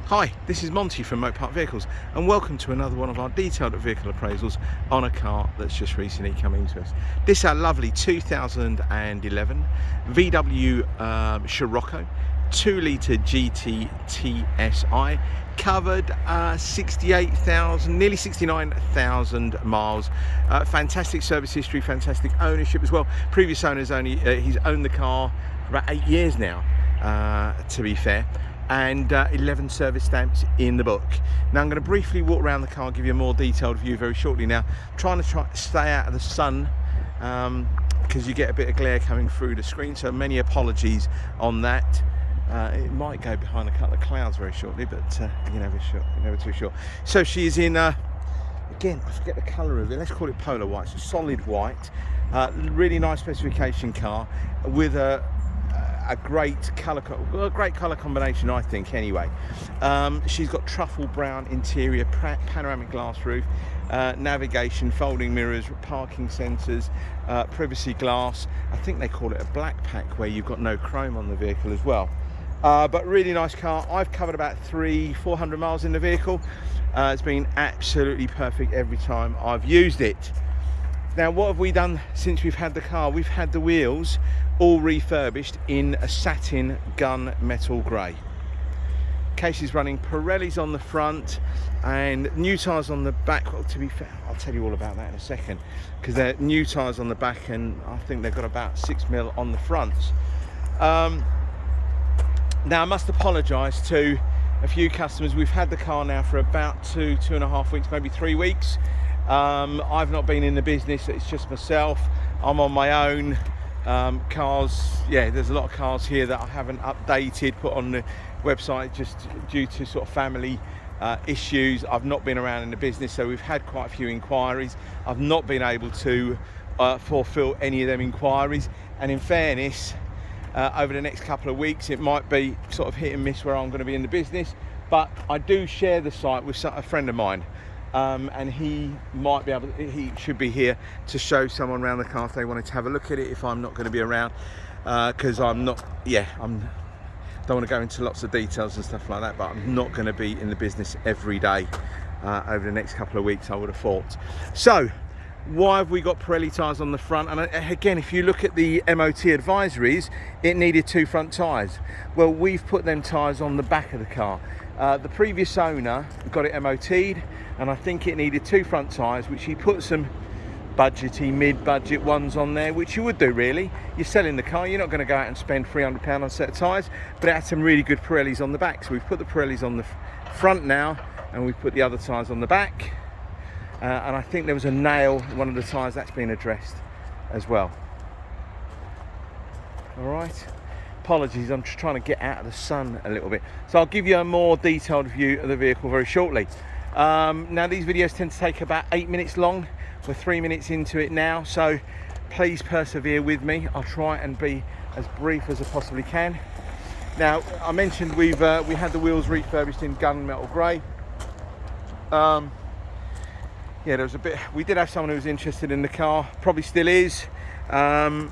Hi, this is Monty from Motorpark Vehicles and welcome to another one of our detailed vehicle appraisals on a car that's just recently come into us. This is our lovely 2011 VW Scirocco 2-litre GT TSI, covered 68,000, nearly 69,000 miles. Fantastic service history, fantastic ownership as well. Previous owners he's owned the car for about 8 years now, to be fair. And 11 service stamps in the book. Now I'm going to briefly walk around the car, give you a more detailed view very shortly. Now, trying to stay out of the sun because you get a bit of glare coming through the screen, so many apologies on that. It might go behind a couple of clouds very shortly, but you're never too sure. So she is in, again, I forget the colour of it, let's call it polar white, so solid white. Really nice specification car with a great colour combination, I think, anyway. She's got truffle brown interior, panoramic glass roof, navigation, folding mirrors, parking sensors, privacy glass. I think they call it a black pack where you've got no chrome on the vehicle as well. But really nice car. I've covered about 300-400 miles in the vehicle. It's been absolutely perfect every time I've used it. Now, what have we done since we've had the car? We've had the wheels all refurbished in a satin gunmetal grey. Case is running Pirellis on the front and new tyres on the back. Well, to be fair, I'll tell you all about that in a second, because they're new tyres on the back and I think they've got about 6mm on the fronts. Now, I must apologise to a few customers. We've had the car now for about 2.5 weeks, maybe 3 weeks. I've not been in the business, it's just myself. I'm on my own. Cars, yeah, there's a lot of cars here that I haven't updated, put on the website just due to sort of family issues. I've not been around in the business, so we've had quite a few inquiries. I've not been able to fulfill any of them inquiries, and in fairness, over the next couple of weeks it might be sort of hit and miss where I'm going to be in the business, but I do share the site with a friend of mine. And he should be here to show someone around the car if they wanted to have a look at it, if I'm not going to be around, because don't want to go into lots of details and stuff like that, but I'm not going to be in the business every day over the next couple of weeks, I would have thought. So why have we got Pirelli tyres on the front? And again, if you look at the MOT advisories, it needed 2 front tyres. Well, we've put them tyres on the back of the car. The previous owner got it MOT'd, and I think it needed 2 front tyres, which he put some budgety, mid-budget ones on there, which you would do really. You're selling the car, you're not going to go out and spend £300 on a set of tyres, but it had some really good Pirellis on the back. So we've put the Pirellis on the front now, and we've put the other tyres on the back. And I think there was a nail in one of the tyres that's been addressed as well. All right. Apologies, I'm just trying to get out of the sun a little bit. So I'll give you a more detailed view of the vehicle very shortly. Now, these videos tend to take about 8 minutes long. We're 3 minutes into it now, so please persevere with me. I'll try and be as brief as I possibly can. Now, I mentioned we had the wheels refurbished in gunmetal grey. Yeah, there was we did have someone who was interested in the car, probably still is, and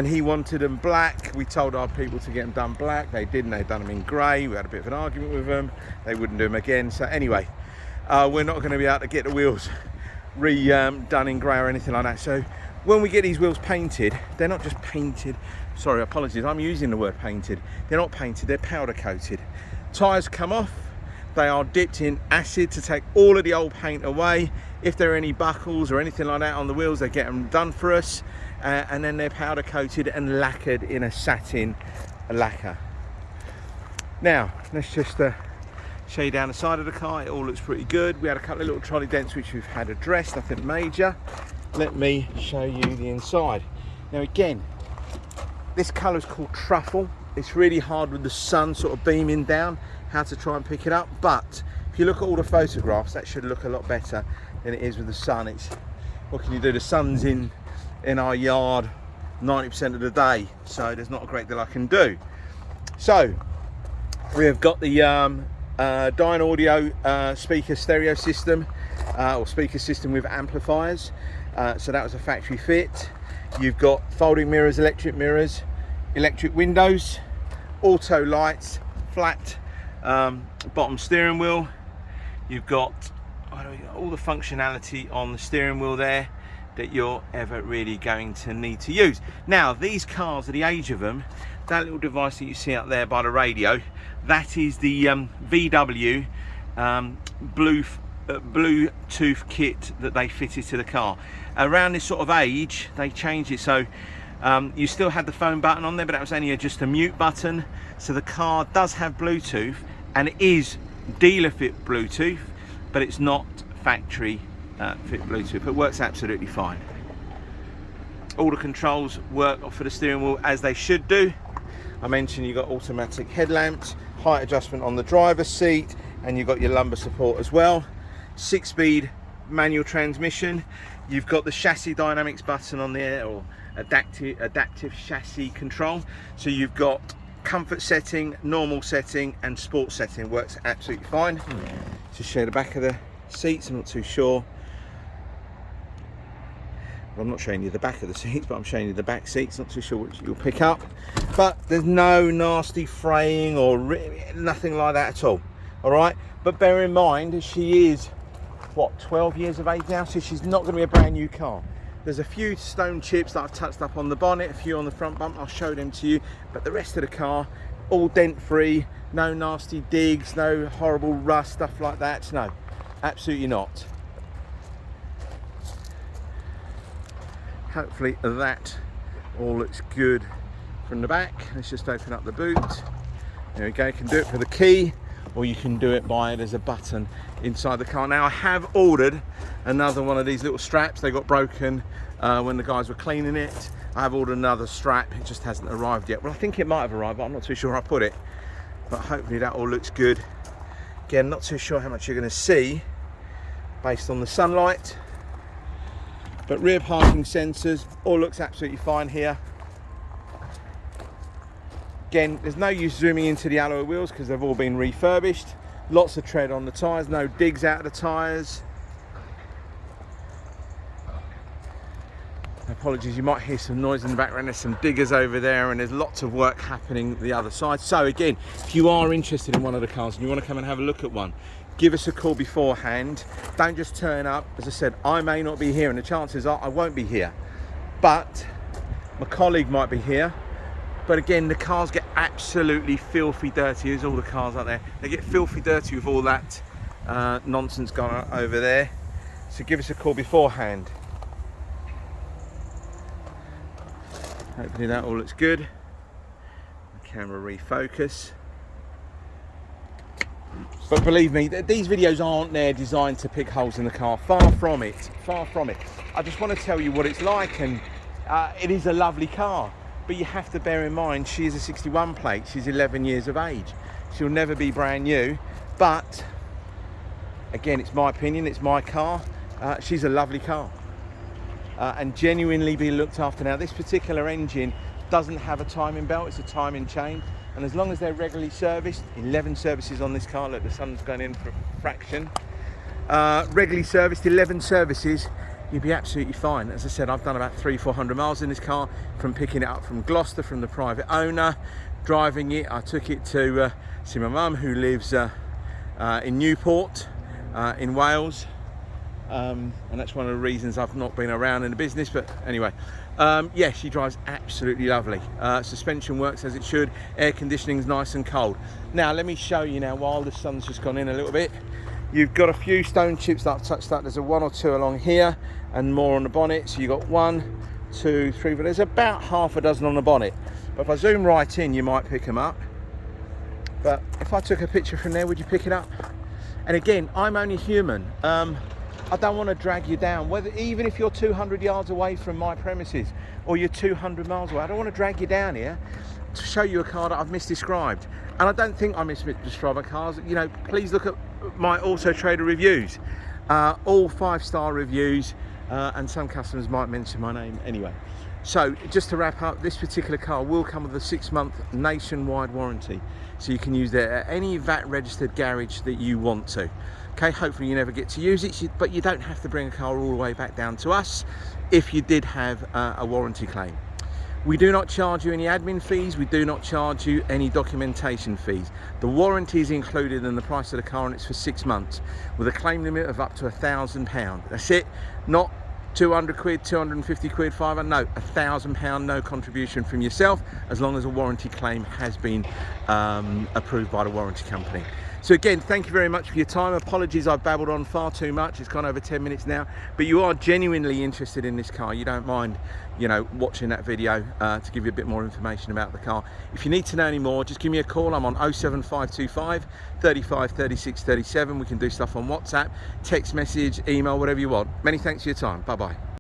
he wanted them black. We told our people to get them done black. They didn't, they'd done them in grey. We had a bit of an argument with them. They wouldn't do them again. So anyway, we're not going to be able to get the wheels done in grey or anything like that. So when we get these wheels painted, they're not just painted. Sorry, apologies, I'm using the word painted. They're not painted, they're powder coated. Tyres come off. They are dipped in acid to take all of the old paint away. If there are any buckles or anything like that on the wheels, they get them done for us, and then they're powder coated and lacquered in a satin lacquer. Now let's just show you down the side of the car. It all looks pretty good. We had a couple of little trolley dents which we've had addressed, nothing major. Let me show you the inside. Now again, this colour is called truffle. It's really hard with the sun sort of beaming down how to try and pick it up, but if you look at all the photographs, that should look a lot better than it is with the sun. It's, what can you do? The sun's in our yard 90% of the day, so there's not a great deal I can do. So we have got the Dyne Audio speaker stereo system, or speaker system with amplifiers. So that was a factory fit. You've got folding mirrors, electric windows, auto lights, flat bottom steering wheel. You've got all the functionality on the steering wheel there that you're ever really going to need to use. Now, these cars, at the age of them, that little device that you see up there by the radio, that is the VW Bluetooth kit that they fitted to the car. Around this sort of age, they changed it so you still had the phone button on there, but that was only just a mute button. So the car does have Bluetooth, and it is dealer fit Bluetooth, but it's not factory fit Bluetooth. It works absolutely fine. All the controls work for the steering wheel as they should do. I mentioned you got automatic headlamps, height adjustment on the driver's seat, and you've got your lumbar support as well. 6-speed manual transmission. You've got the chassis dynamics button on there, or adaptive chassis control. So you've got comfort setting, normal setting, and sport setting. Works absolutely fine. Just show the back of the seats. I'm not too sure. Well, I'm not showing you the back of the seats, but I'm showing you the back seats. Not too sure what you'll pick up, but there's no nasty fraying or nothing like that at all. All right, but bear in mind she is what, 12 years of age now, so she's not going to be a brand new car. There's a few stone chips that I've touched up on the bonnet, a few on the front bump. I'll show them to you, but the rest of the car all dent free, no nasty digs, no horrible rust, stuff like that. No, absolutely not. Hopefully that all looks good from the back. Let's just open up the boot. There we go. You can do it for the key, or you can do it by, there's a button inside the car. Now, I have ordered another one of these little straps. They got broken when the guys were cleaning it. I have ordered another strap. It just hasn't arrived yet. Well, I think it might have arrived, but I'm not too sure I put it. But hopefully that all looks good. Again, not too sure how much you're going to see based on the sunlight. But rear parking sensors, all looks absolutely fine here. Again, there's no use zooming into the alloy wheels because they've all been refurbished. Lots of tread on the tyres, no digs out of the tyres. Apologies, you might hear some noise in the background. There's some diggers over there, and there's lots of work happening the other side. So again, if you are interested in one of the cars and you want to come and have a look at one, give us a call beforehand. Don't just turn up. As I said, I may not be here, and the chances are I won't be here, but my colleague might be here. But again, the cars get absolutely filthy dirty. There's all the cars out there. They get filthy dirty with all that nonsense going on over there. So give us a call beforehand. Hopefully that all looks good. The camera refocus. But believe me, these videos aren't there designed to pick holes in the car. Far from it. Far from it. I just want to tell you what it's like, and it is a lovely car. But you have to bear in mind, she is a 61 plate. She's 11 years of age. She'll never be brand new. But again, it's my opinion. It's my car. She's a lovely car. And genuinely be looked after. Now, this particular engine doesn't have a timing belt. It's a timing chain. And as long as they're regularly serviced, 11 services on this car. Look, the sun's going in for a fraction. Regularly serviced, 11 services. You'd be absolutely fine. As I said, I've done about 300-400 miles in this car, from picking it up from Gloucester from the private owner, driving it. I took it to see my mum, who lives in Newport in Wales, and that's one of the reasons I've not been around in the business. But anyway, yeah, she drives absolutely lovely. Suspension works as it should. Air conditioning's nice and cold. Now let me show you now, while the sun's just gone in a little bit. You've got a few stone chips that I've touched up. There's a 1 or 2 along here, and more on the bonnet. So you've got 1, 2, 3, but there's about half a dozen on the bonnet. But if I zoom right in, you might pick them up. But if I took a picture from there, would you pick it up? And again, I'm only human. I don't want to drag you down, even if you're 200 yards away from my premises, or you're 200 miles away. I don't want to drag you down here to show you a car that I've misdescribed. And I don't think I misdescribe cars. You know, please look at my Auto Trader reviews, all 5-star reviews, and some customers might mention my name anyway. So just to wrap up, this particular car will come with a 6-month nationwide warranty, so you can use it at any VAT registered garage that you want to. Okay, hopefully you never get to use it, but you don't have to bring a car all the way back down to us if you did have a warranty claim. We do not charge you any admin fees. We do not charge you any documentation fees. The warranty is included in the price of the car, and it's for 6 months with a claim limit of up to £1,000. That's it. Not 200 quid, 250 quid, 500, no, £1,000, no contribution from yourself, as long as a warranty claim has been approved by the warranty company. So again, thank you very much for your time. Apologies, I've babbled on far too much. It's gone over 10 minutes now, but you are genuinely interested in this car. You don't mind, you know, watching that video to give you a bit more information about the car. If you need to know any more, just give me a call. I'm on 07525 35 36 37. We can do stuff on WhatsApp, text message, email, whatever you want. Many thanks for your time. Bye bye.